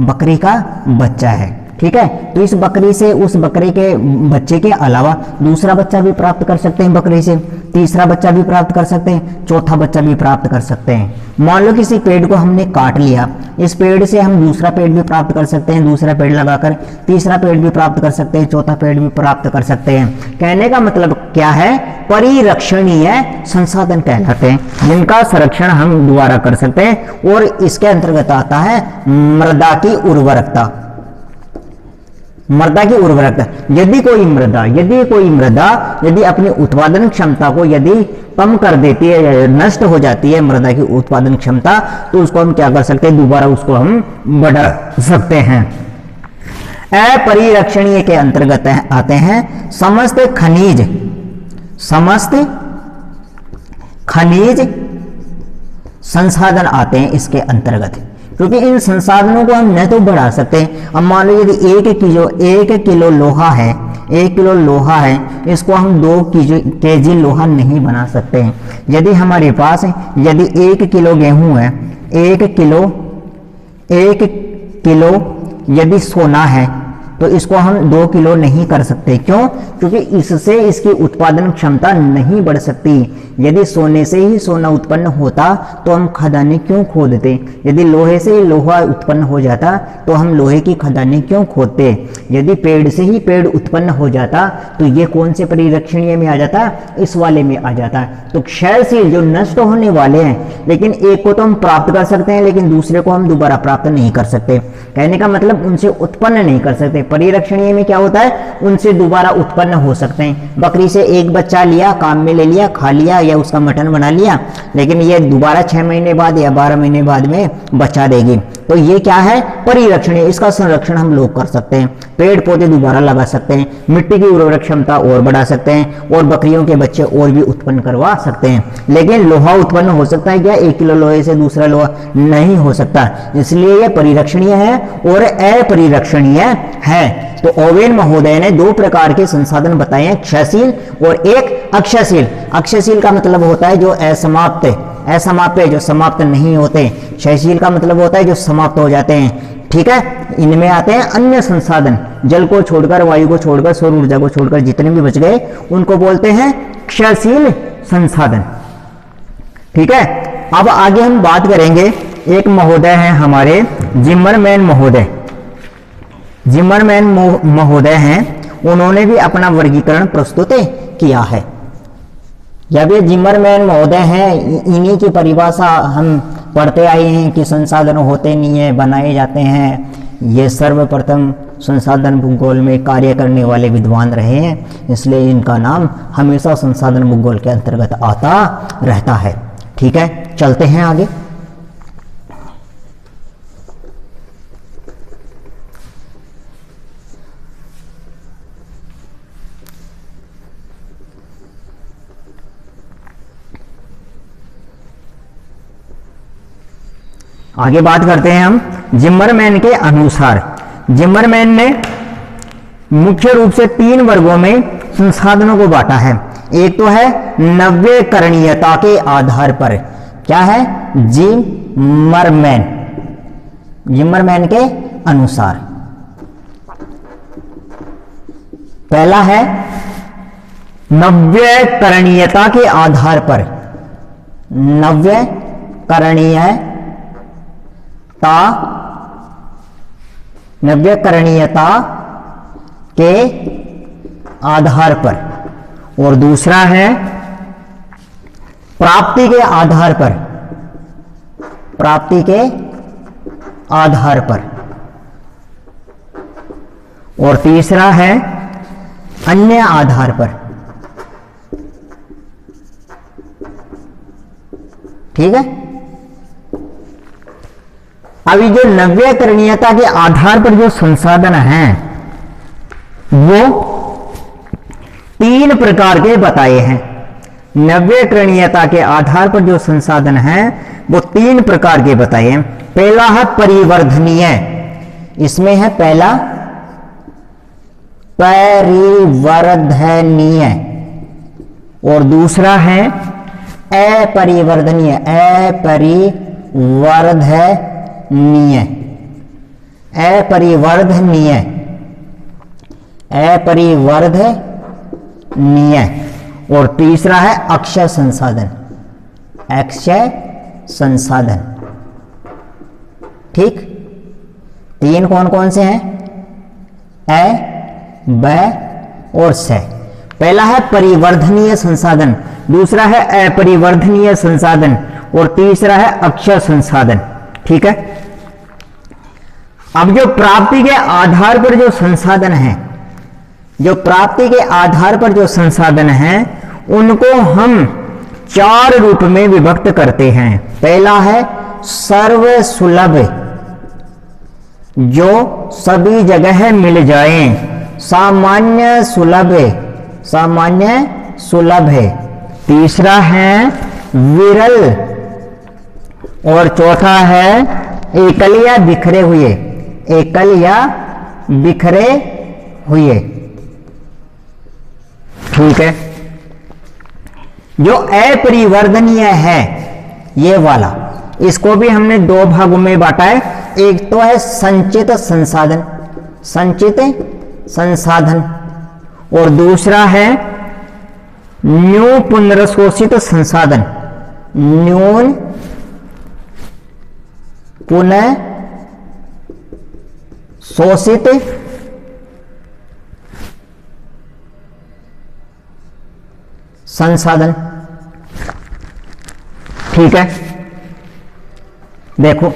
बकरी का बच्चा है, ठीक है, तो इस बकरी से उस बकरी के बच्चे के अलावा दूसरा बच्चा भी प्राप्त कर सकते हैं बकरी से, तीसरा बच्चा भी प्राप्त कर सकते हैं, चौथा बच्चा भी प्राप्त कर सकते हैं। मान लो किसी पेड़ को हमने काट लिया, इस पेड़ से हम दूसरा पेड़ भी प्राप्त कर सकते हैं, दूसरा पेड़ लगाकर तीसरा पेड़ भी प्राप्त कर सकते हैं, चौथा पेड़ भी प्राप्त कर सकते हैं। कहने का मतलब क्या है? परिरक्षणीय संसाधन कहलाते हैं, जिनका संरक्षण हम दोबारा कर सकते हैं। और इसके अंतर्गत आता है मृदा की उर्वरकता। मृदा की उर्वरकता, यदि कोई मृदा यदि अपनी उत्पादन क्षमता को यदि कम कर देती है या नष्ट हो जाती है मृदा की उत्पादन क्षमता, तो उसको हम क्या कर सकते हैं? दोबारा उसको हम बढ़ा सकते हैं। अपरिरक्षणीय के अंतर्गत आते हैं समस्त खनिज संसाधन आते हैं इसके अंतर्गत, क्योंकि इन संसाधनों को हम न तो बढ़ा सकते हैं। अब मान लो यदि एक किलो लोहा है, 1 किलो लोहा है, इसको हम 2 केजी लोहा नहीं बना सकते हैं। यदि हमारे पास यदि 1 किलो गेहूं है, 1 किलो यदि सोना है, तो इसको हम 2 किलो नहीं कर सकते। क्यों? क्योंकि इससे इसकी उत्पादन क्षमता नहीं बढ़ सकती। यदि सोने से ही सोना उत्पन्न होता तो हम खदानें क्यों खोदते? यदि लोहे से ही लोहा उत्पन्न हो जाता तो हम लोहे की खदानें क्यों खोदते? यदि पेड़ से ही पेड़ उत्पन्न हो जाता तो ये कौन से परिरक्षणीय में आ जाता? इस वाले में आ जाता। तो क्षयशील जो नष्ट होने वाले हैं, लेकिन एक को तो हम प्राप्त कर सकते हैं लेकिन दूसरे को हम दोबारा प्राप्त नहीं कर सकते। कहने का मतलब उनसे उत्पन्न नहीं कर सकते। परिरक्षणीय में क्या होता है? उनसे दोबारा उत्पन्न हो सकते हैं। बकरी से एक बच्चा लिया, काम में ले लिया, खा लिया या उसका मटन बना लिया, लेकिन ये दोबारा 6 महीने बाद या 12 महीने बाद में बच्चा देगी। तो ये क्या है? परिरक्षणीय। इसका संरक्षण हम लोग कर सकते हैं। पेड़ पौधे दोबारा लगा सकते हैं, मिट्टी की उर्वरक क्षमता और बढ़ा सकते हैं, और बकरियों के बच्चे और भी उत्पन्न करवा सकते हैं। लेकिन लोहा उत्पन्न हो सकता है क्या? 1 किलो लोहे से दूसरा लोहा नहीं हो सकता। इसलिए यह परिरक्षणीय है और अपरिरक्षणीय है। तो ओवेन महोदय ने 2 प्रकार के संसाधन बताए हैं, क्षयशील और एक अक्षयशील। अक्षयशील का मतलब होता है जो असमाप्त है, असमाप्त है जो समाप्त नहीं होते। क्षयशील का मतलब होता है जो समाप्त हो जाते हैं। ठीक है, इनमें आते हैं अन्य संसाधन। जल को छोड़कर, वायु को छोड़कर, सौर ऊर्जा को छोड़कर जितने भी बच गए उनको बोलते हैं क्षयशील संसाधन। ठीक है, अब आगे हम बात करेंगे। एक महोदय हैं हमारे जिमरमैन महोदय। जिमरमैन महोदय हैं, उन्होंने भी अपना वर्गीकरण प्रस्तुत किया है। जब ये जिमरमैन महोदय हैं, इन्हीं की परिभाषा हम पढ़ते आए हैं कि संसाधन होते नहीं है, बनाए जाते हैं। ये सर्वप्रथम संसाधन भूगोल में कार्य करने वाले विद्वान रहे हैं, इसलिए इनका नाम हमेशा संसाधन भूगोल के अंतर्गत आता रहता है। ठीक है, चलते हैं आगे। आगे बात करते हैं हम जिमरमैन के अनुसार। जिमरमैन ने मुख्य रूप से 3 वर्गों में संसाधनों को बांटा है। एक तो है नव्यकरणीयता के आधार पर। क्या है? जिमरमैन, जिमरमैन के अनुसार पहला है नव्यकरणीयता के आधार पर। नव्यकरणीयता के आधार पर, और दूसरा है प्राप्ति के आधार पर। प्राप्ति के आधार पर, और तीसरा है अन्य आधार पर। ठीक है, अभी जो नव्यकरणीयता के आधार पर जो संसाधन हैं वो 3 प्रकार के बताए हैं। नव्यकरणीयता के आधार पर जो संसाधन हैं वो 3 प्रकार के बताए हैं। पहला है परिवर्धनीय, इसमें है पहला परिवर्धनीय, और दूसरा है अपरिवर्धनीय। अपरिवर्धनीय, और तीसरा है अक्षय संसाधन। ठीक, 3 कौन कौन से हैं? अ, ब और स। पहला है परिवर्धनीय संसाधन, दूसरा है अपरिवर्धनीय संसाधन, और तीसरा है अक्षय संसाधन। ठीक है, अब जो प्राप्ति के आधार पर जो संसाधन हैं, जो प्राप्ति के आधार पर जो संसाधन हैं उनको हम 4 रूप में विभक्त करते हैं। पहला है सर्वसुलभ, जो सभी जगह मिल जाए। सामान्य सुलभ है। तीसरा है विरल, और चौथा है एकल या बिखरे हुए। ठीक है, जो अपरिवर्धनीय है ये वाला, इसको भी हमने 2 भागों में बांटा है। एक तो है संचित संसाधन, संचित संसाधन, और दूसरा है न्यून पुनर्शोषित संसाधन, न्यून पुनः शोषित संसाधन। ठीक है, देखो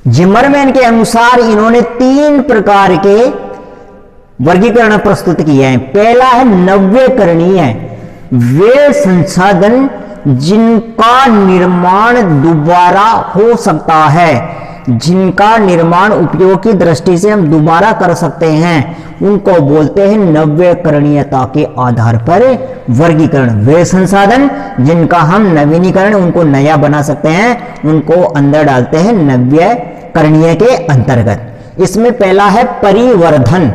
जिमरमैन के अनुसार इन्होंने 3 प्रकार के वर्गीकरण प्रस्तुत किए हैं। पहला है नव्यकरणीय, वे संसाधन जिनका निर्माण दोबारा हो सकता है, जिनका निर्माण उपयोग की दृष्टि से हम दोबारा कर सकते हैं, उनको बोलते हैं नव्यकरणीयता के आधार पर वर्गीकरण। वे संसाधन जिनका हम नवीनीकरण, उनको नया बना सकते हैं, उनको अंदर डालते हैं नव्यकरणीय के अंतर्गत। इसमें पहला है परिवर्धन।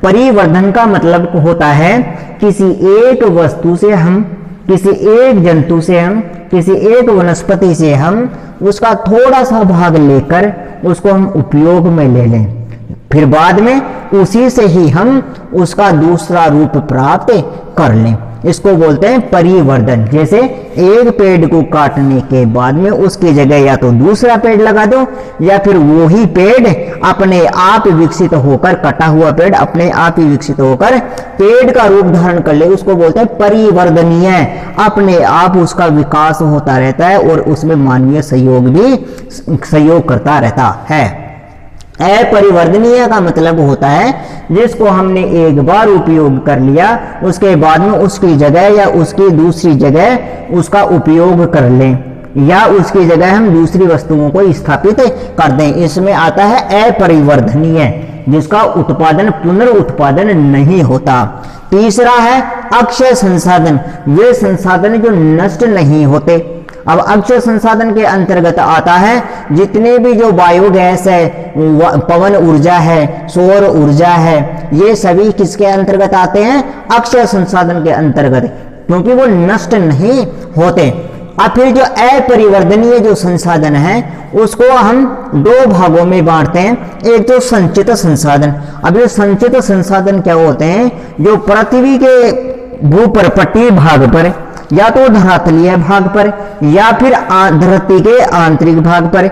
परिवर्धन का मतलब होता है किसी एक वस्तु से हम, किसी एक जंतु से हम, किसी एक वनस्पति से हम उसका थोड़ा सा भाग लेकर उसको हम उपयोग में ले लें, फिर बाद में उसी से ही हम उसका दूसरा रूप प्राप्त कर लें। इसको बोलते हैं परिवर्धन। जैसे एक पेड़ को काटने के बाद में उसकी जगह या तो दूसरा पेड़ लगा दो, या फिर वही पेड़ अपने आप विकसित होकर, कटा हुआ पेड़ अपने आप ही विकसित होकर पेड़ का रूप धारण कर ले, उसको बोलते हैं परिवर्धनीय। अपने आप उसका विकास होता रहता है और उसमें मानवीय सहयोग भी सहयोग करता रहता है। अपरिवर्तनीय का मतलब होता है जिसको हमने एक बार उपयोग कर लिया, उसके बाद में उसकी जगह या उसकी दूसरी जगह उसका उपयोग कर लें, या उसकी जगह हम दूसरी वस्तुओं को स्थापित कर दें। इसमें आता है अपरिवर्तनीय, जिसका उत्पादन पुनर्उत्पादन नहीं होता। तीसरा है अक्षय संसाधन, वे संसाधन जो नष्ट नहीं होते। अब अक्षय संसाधन के अंतर्गत आता है जितने भी जो बायोगैस है, पवन ऊर्जा है, सौर ऊर्जा है, ये सभी किसके अंतर्गत आते हैं? अक्षय संसाधन के अंतर्गत, क्योंकि वो नष्ट नहीं होते। अब फिर जो अपरिवर्तनीय जो संसाधन है उसको हम 2 भागों में बांटते हैं। एक तो संचित संसाधन। अब ये संचित संसाधन क्या होते हैं? जो पृथ्वी के भूपर्पटीय भाग पर, या तो धरातलीय भाग पर, या फिर धरती के आंतरिक भाग पर,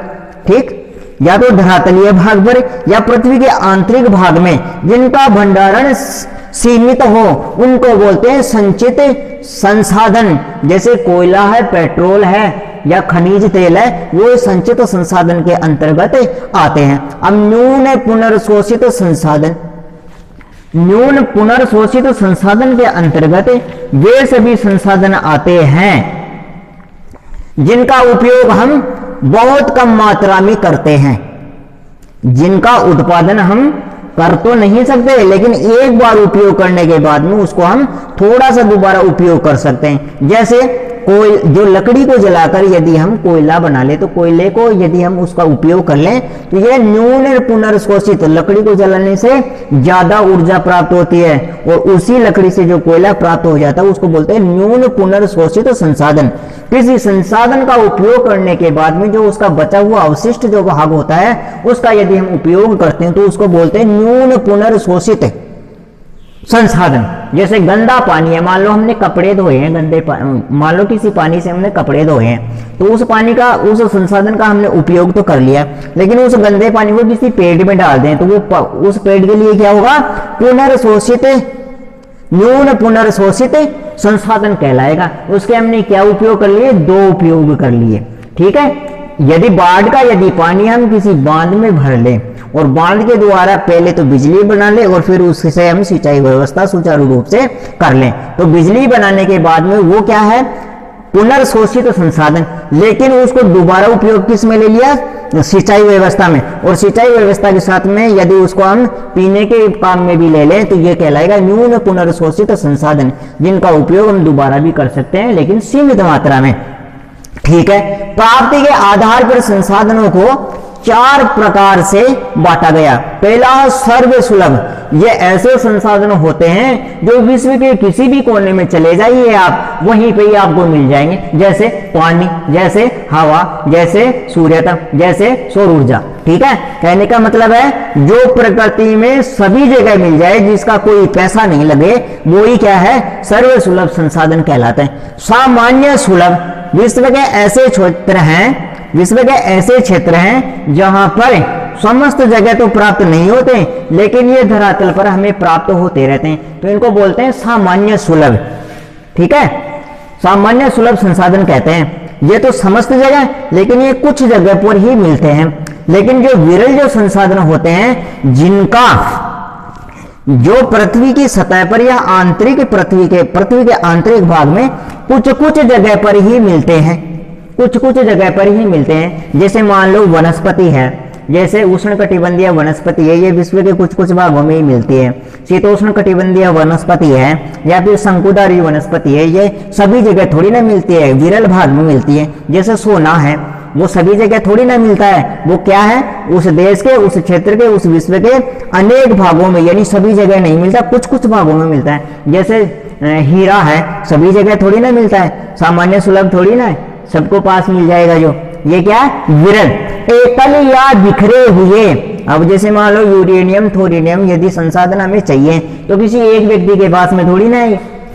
ठीक, या तो धरातलीय भाग पर या पृथ्वी के आंतरिक भाग में जिनका भंडारण सीमित हो, उनको बोलते हैं संचित संसाधन। जैसे कोयला है, पेट्रोल है या खनिज तेल है, वो संचित संसाधन के अंतर्गत आते हैं। अब न्यून पुनर्शोषित संसाधन, न्यून पुनर्शोषित संसाधन के अंतर्गत वे सभी संसाधन आते हैं जिनका उपयोग हम बहुत कम मात्रा में करते हैं, जिनका उत्पादन हम कर तो नहीं सकते, लेकिन एक बार उपयोग करने के बाद में उसको हम थोड़ा सा दोबारा उपयोग कर सकते हैं। जैसे कोई जो लकड़ी को जलाकर यदि हम कोयला बना ले, तो कोयले को यदि हम उसका उपयोग कर लें तो यह न्यून पुनर्शोषित, लकड़ी को जलाने से ज्यादा ऊर्जा प्राप्त होती है और उसी लकड़ी से जो कोयला प्राप्त हो जाता है उसको बोलते हैं न्यून पुनर्शोषित संसाधन। किसी संसाधन का उपयोग करने के बाद में जो उसका बचा हुआ अवशिष्ट जो भाग होता है उसका यदि हम उपयोग करते हैं तो उसको बोलते हैं न्यून पुनर्शोषित संसाधन। जैसे गंदा पानी है, मान लो हमने कपड़े धोए हैं, मान लो किसी पानी से हमने कपड़े धोए हैं, तो उस पानी का, उस संसाधन का हमने उपयोग तो कर लिया, लेकिन उस गंदे पानी को किसी पेड़ में डाल दें तो वो उस पेड़ के लिए क्या होगा? पुनर्शोषित, न्यून पुनर्शोषित संसाधन कहलाएगा। उसके हमने क्या उपयोग कर लिए? 2 उपयोग कर लिए, ठीक है। यदि बाढ़ का यदि पानी हम किसी बांध में भर लें और बांध के द्वारा पहले तो बिजली बना ले और फिर उससे हम सिंचाई व्यवस्था सुचारू रूप से कर लें, तो बिजली बनाने के बाद में वो क्या है? पुनर्शोषित संसाधन। लेकिन उसको दोबारा उपयोग किस में ले लिया? सिंचाई व्यवस्था में। और सिंचाई व्यवस्था के साथ में यदि उसको हम पीने के काम में भी ले लें तो ये कहलाएगा न्यून पुनर्शोषित संसाधन, जिनका उपयोग हम दोबारा भी कर सकते हैं लेकिन सीमित मात्रा में, ठीक है। प्राप्ति के आधार पर संसाधनों को 4 प्रकार से बांटा गया। पहला है सर्व सुलभ, ये ऐसे संसाधन होते हैं जो विश्व के किसी भी कोने में चले जाइए आप, वहीं पे ही आपको मिल जाएंगे, जैसे पानी, जैसे हवा, जैसे सूर्यतप, जैसे सौर ऊर्जा। ठीक है, कहने का मतलब है जो प्रकृति में सभी जगह मिल जाए, जिसका कोई पैसा नहीं लगे, वो ही क्या है, सर्व सुलभ संसाधन कहलाते हैं। सामान्य सुलभ, विश्व के ऐसे क्षेत्र हैं, विश्व के ऐसे क्षेत्र हैं जहां पर समस्त जगह तो प्राप्त नहीं होते, लेकिन ये धरातल पर हमें प्राप्त होते रहते हैं, तो इनको बोलते हैं सामान्य सुलभ। ठीक है, सामान्य सुलभ संसाधन कहते हैं। ये तो समस्त जगह, लेकिन ये कुछ जगह पर ही मिलते हैं। लेकिन जो विरल जो संसाधन होते हैं, जिनका जो पृथ्वी की सतह पर या आंतरिक पृथ्वी के आंतरिक भाग में कुछ कुछ जगह पर ही मिलते हैं, कुछ कुछ जगह पर ही मिलते हैं। जैसे मान लो वनस्पति है, जैसे उष्णकटिबंधीय वनस्पति है, ये विश्व के कुछ कुछ भागों में ही मिलती है। शीतोष्ण कटिबंधीय वनस्पति है या फिर शंकुधारी वनस्पति है, ये सभी जगह थोड़ी ना मिलती है, विरल भाग में मिलती है। जैसे सोना है, वो सभी जगह थोड़ी ना मिलता है, वो क्या है, उस देश के, उस क्षेत्र के, उस विश्व के अनेक भागों में, यानी सभी जगह नहीं मिलता, कुछ कुछ भागों में मिलता है। जैसे हीरा है, सभी जगह थोड़ी ना मिलता है, सामान्य सुलभ थोड़ी ना है, सबको पास मिल जाएगा। जो ये क्या है, विरल, एकल या बिखरे हुए। अब जैसे मान लो यूरेनियम, थोरियम, यदि संसाधन हमें चाहिए तो किसी एक व्यक्ति के पास में थोड़ी ना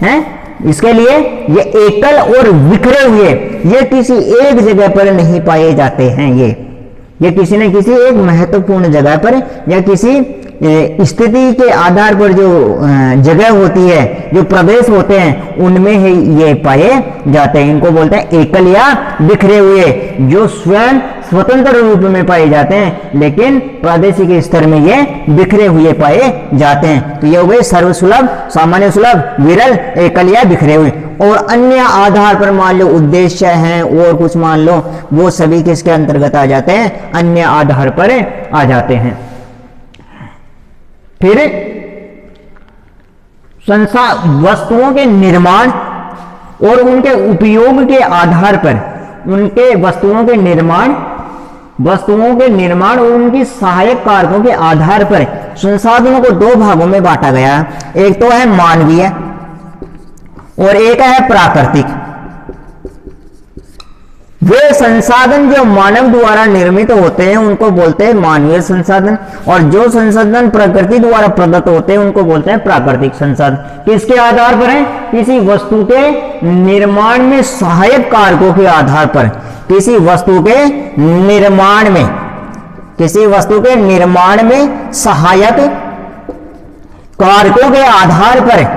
है, इसके लिए ये एकल और बिखरे हुए, ये किसी एक जगह पर नहीं पाए जाते हैं। ये किसी न किसी एक महत्वपूर्ण जगह पर या किसी स्थिति के आधार पर जो जगह होती है, जो प्रदेश होते हैं, उनमें ही ये पाए जाते हैं। इनको बोलते हैं एकल या बिखरे हुए, जो स्वयं स्वतंत्र रूप में पाए जाते हैं, लेकिन प्रादेशिक स्तर में ये बिखरे हुए पाए जाते हैं। तो ये हो गए सर्वसुलभ, सामान्य सुलभ, विरल, एकल या बिखरे हुए। और अन्य आधार पर मान लो उद्देश्य हैं और कुछ मान लो, वो सभी किसके अंतर्गत आ जाते हैं, अन्य आधार पर आ जाते हैं। फिर वस्तुओं के निर्माण और उनके उपयोग के आधार पर, उनके वस्तुओं के निर्माण और उनकी सहायक कारकों के आधार पर संसाधनों को 2 भागों में बांटा गया है। एक तो है मानवीय और एक है प्राकृतिक। वे संसाधन जो मानव द्वारा निर्मित होते हैं उनको बोलते हैं मानवीय संसाधन, और जो संसाधन प्रकृति द्वारा प्रदत्त होते हैं उनको बोलते हैं प्राकृतिक संसाधन। किसके आधार पर है, किसी वस्तु के निर्माण में सहायक कारकों के आधार पर, किसी वस्तु के निर्माण में सहायक कारकों के आधार पर।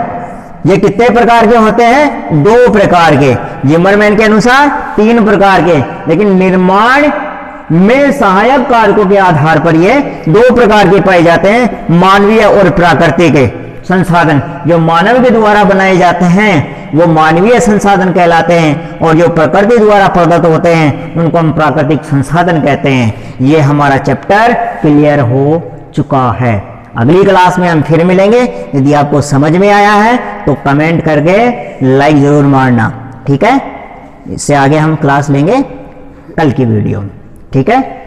ये कितने प्रकार के होते हैं, 2 प्रकार के, जिमरमैन के अनुसार 3 प्रकार के, लेकिन निर्माण में सहायक कारकों के आधार पर ये 2 प्रकार के पाए जाते हैं, मानवीय और प्राकृतिक संसाधन। जो मानव के द्वारा बनाए जाते हैं वो मानवीय संसाधन कहलाते हैं, और जो प्रकृति द्वारा प्रदत्त होते हैं उनको हम प्राकृतिक संसाधन कहते हैं। ये हमारा चैप्टर क्लियर हो चुका है। अगली क्लास में हम फिर मिलेंगे। यदि आपको समझ में आया है तो कमेंट करके लाइक जरूर मारना, ठीक है। इससे आगे हम क्लास लेंगे कल की वीडियो में, ठीक है।